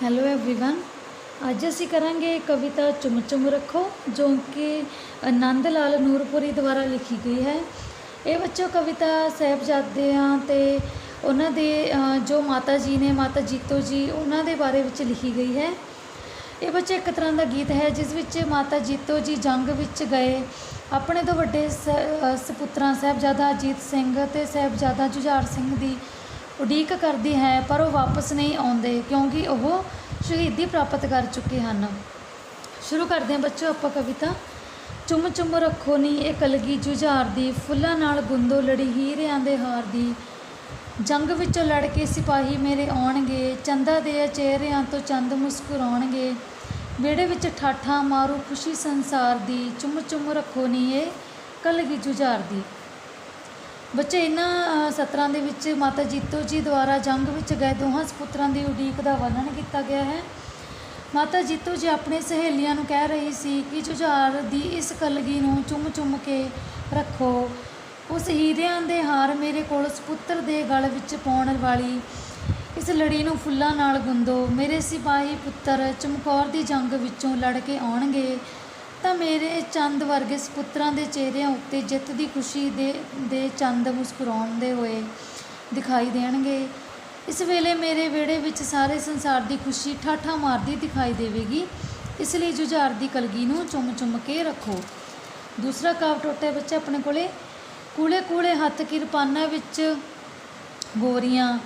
Hello everyone. ਅੱਜ ਅਸੀਂ ਕਰਾਂਗੇ ਕਵਿਤਾ ਚੁੰਮ ਚੁੰਮ ਰੱਖੋ ਜੋ ਕਿ ਆਨੰਦ ਲਾਲ ਨੂਰਪੁਰੀ ਦੁਆਰਾ ਲਿਖੀ ਗਈ ਹੈ। ਇਹ ਬੱਚੋ ਕਵਿਤਾ ਸਾਹਿਬਜ਼ਾਦਿਆਂ ਤੇ ਉਹਨਾਂ ਦੇ ਜੋ ਮਾਤਾ ਜੀ ਨੇ, ਮਾਤਾ ਜੀਤੋ ਜੀ, ਉਹਨਾਂ ਦੇ ਬਾਰੇ ਵਿੱਚ ਲਿਖੀ ਗਈ ਹੈ। ਇਹ ਬੱਚੇ ਇੱਕ ਤਰ੍ਹਾਂ ਦਾ ਗੀਤ ਹੈ ਜਿਸ ਵਿੱਚ ਮਾਤਾ ਜੀਤੋ ਜੀ ਜੰਗ ਵਿੱਚ ਗਏ ਆਪਣੇ ਤੋਂ ਵੱਡੇ ਸਪੁੱਤਰਾਂ ਸਾਹਿਬਜ਼ਾਦਾ ਅਜੀਤ ਸਿੰਘ ਅਤੇ ਸਾਹਿਬਜ਼ਾਦਾ ਜੁਝਾਰ ਸਿੰਘ ਦੀ ਉਡੀਕ करती है पर वो वापस नहीं आते क्योंकि वो शहीदी प्राप्त कर चुके हैं। शुरू करते हैं बच्चों आप कविता। चुम चुम रखो नी ये कलगी जुझार दी फुल्लां नाल गुंदो लड़ी हीरियां दे हार दी जंग विचों लड़ के सिपाही मेरे आउणगे चंदा दे चेहरियां तो चंद मुस्कुराउणगे विहड़े विच ठाठां मारू खुशी संसार दी चुम चुम रखो नी ये कलगी जुझार दी। बच्चे इन्हां सत्तरां दे विच माता जीतो जी द्वारा जंग विच गए दोहां सपुत्रां दी उडीक दा वर्णन किया गया है। माता जीतो जी अपने सहेलियां नूं कह रही सी कि जुझार दी इस कलगी नूं चुम चुम के रखो, उस हीरियां दे हार मेरे कोल सपुत्र दे गल विच पाउण वाली इस लड़ी नूं फुल्लां नाल गुंदो मेरे सिपाही पुत्तर चमकौर दी जंग विचों लड़ के आउणगे ਤਾਂ ਮੇਰੇ ਚੰਦ ਵਰਗੇ ਸਪੁੱਤਰਾਂ ਦੇ ਚਿਹਰਿਆਂ ਉੱਤੇ ਜਿੱਤ ਦੀ ਖੁਸ਼ੀ ਦੇ ਚੰਦ ਮੁਸਕਰਾਉਂਦੇ ਹੋਏ ਦਿਖਾਈ ਦੇਣਗੇ। ਇਸ ਵੇਲੇ ਮੇਰੇ ਵਿਹੜੇ ਵਿੱਚ ਸਾਰੇ ਸੰਸਾਰ ਦੀ ਖੁਸ਼ੀ ਠਾਠਾਂ ਮਾਰਦੀ ਦਿਖਾਈ ਦੇਵੇਗੀ, ਇਸ ਲਈ ਜੁਝਾਰ ਦੀ ਕਲਗੀ ਨੂੰ ਚੁੰਮ ਚੁੰਮ ਕੇ ਰੱਖੋ। ਦੂਸਰਾ ਕਾਵ ਟੋਟੇ ਬੱਚੇ ਆਪਣੇ ਕੋਲੇ। ਕੂਲੇ ਕੂਲੇ ਹੱਥ ਕਿਰਪਾਨਾਂ ਵਿੱਚ ਗੋਰੀਆਂ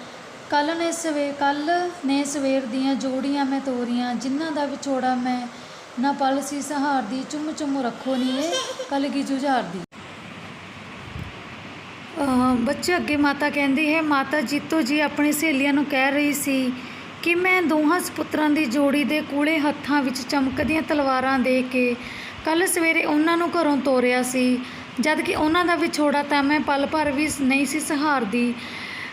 ਕੱਲ ਨੇ ਸਵੇਰ ਦੀਆਂ ਜੋੜੀਆਂ ਮੈਂ ਤੋਰੀਆਂ ਜਿਨ੍ਹਾਂ ਦਾ ਵਿਛੋੜਾ ਮੈਂ ना पल सी सहार दी चुम चुम रखो नी ये कलगी जुझार दी। बच्चे अगे माता कहती है माता जीतो जी अपनी सहेलियां नूं कह रही सी कि मैं दोहां सपुत्रां दी जोड़ी दे कूले हत्थां विच चमकदियां तलवारां देख के कल सवेरे उन्हां नूं घरों तोरिया सी जद कि उन्हां दा विछोड़ा तां मैं पल भर भी नहीं सी सहारदी।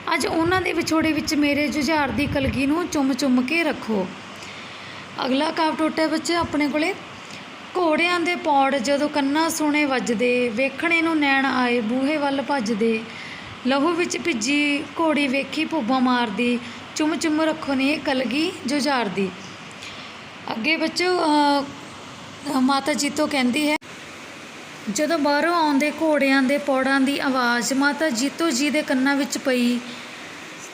अज उन्हां दे विछोड़े विच मेरे जुझार दी कलगी नूं चुम चुम के रखो। अगला काव टोटा बच्चे अपने कोले। घोड़ियां दे पौड़ जदों कन्नां सोने वजदे वेखणे नूं नैण आए बूहे वल भजदे लहू विच भिजी घोड़ी वेखी भुब्बां मारदी चुम चुम रखो ने कलगी जुझार दी। अगे बच्चों माता जीतो कहती है जदों बाहरों आउंदे घोड़ियां दे पौड़ां दी आवाज़ माता जीतो जी दे कन्नां विच पई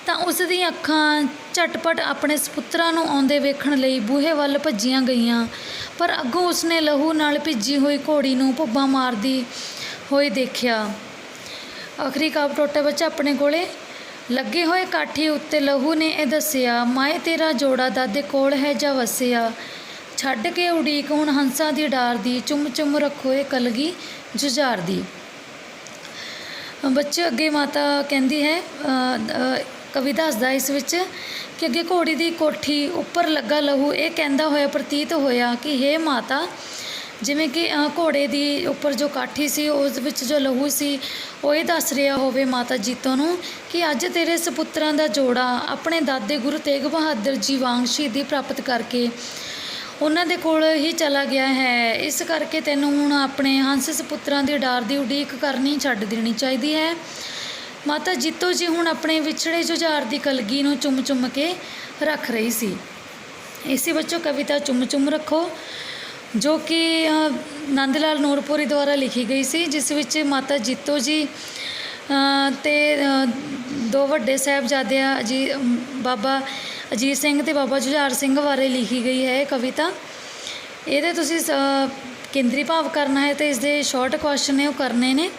ਤਾਂ ਉਸ ਦੀਆਂ ਅੱਖਾਂ ਝਟਪਟ ਆਪਣੇ ਸਪੁੱਤਰਾਂ ਨੂੰ ਆਉਂਦੇ ਵੇਖਣ ਲਈ ਬੂਹੇ ਵੱਲ ਭੱਜੀਆਂ ਗਈਆਂ, ਪਰ ਅੱਗੋਂ ਉਸਨੇ ਲਹੂ ਨਾਲ ਭਿੱਜੀ ਹੋਈ ਘੋੜੀ ਨੂੰ ਭੁੱਬਾਂ ਮਾਰਦੀ ਹੋਈ ਦੇਖਿਆ। ਆਖਰੀ ਕਾਵ ਟੋਟੇ ਬੱਚਾ ਆਪਣੇ ਕੋਲੇ। ਲੱਗੇ ਹੋਏ ਕਾਠੀ ਉੱਤੇ ਲਹੂ ਨੇ ਇਹ ਦੱਸਿਆ ਮਾਏ ਤੇਰਾ ਜੋੜਾ ਦਾਦੇ ਕੋਲ ਹੈ ਜਾਂ ਵਸਿਆ ਛੱਡ ਕੇ ਉਡੀਕ ਹੁਣ ਹੰਸਾਂ ਦੀ ਡਾਰ ਦੀ ਚੁੰਮ ਚੁੰਮ ਰੱਖੋ ਇਹ ਕਲਗੀ ਜੁਝਾਰ ਦੀ। ਬੱਚੇ ਅੱਗੇ ਮਾਤਾ ਕਹਿੰਦੀ ਹੈ कवि दसदा इस विच कि अगे घोड़ी की कोठी उपर लगा लहू ये कहता होया प्रतीत होया कि हे माता जिमें कि घोड़े की उपर जो काठी सी उस विच जो लहू सी वो ये दस रहा होवे माता जीतो नूं कि अज तेरे सपुत्रां दा जोड़ा अपने दादे गुरु तेग बहादुर जी वांग शहीदी प्राप्त करके उन्हां दे कोल ही चला गया है, इस करके तैनूं हुण अपने हंस सपुत्रां दी डार दी उडीक करनी छड्ड देनी चाहिदी है। माता जीतो जी हुण अपने विछड़े जुझार की कलगी नूं चुम चुम के रख रही सी। इसी बच्चों कविता चुम चुम रखो जो कि आनंद लाल ਨੂਰਪੁਰੀ द्वारा लिखी गई सी, जिस विच माता जीतो जी ते दो वड्डे साहिबजादे बाबा अजीत सिंह ते बाबा जुझार सिंह बारे लिखी गई है कविता। ये तुसीं केंद्री भाव करना है तो इसके शॉर्ट क्वेश्चन ने वो करने ने।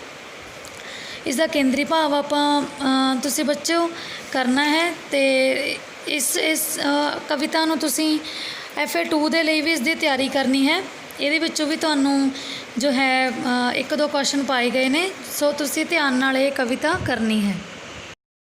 इसका केंद्री भाव आपां तुसी बच्चों करना है तो इस कविता नूं तुसी FA2 दे लई भी इसकी तैयारी करनी है। ये विचों भी तुहानूं जो है एक दो क्वेश्चन पाए गए ने, सो तुसी ध्यान नाल ये कविता करनी है।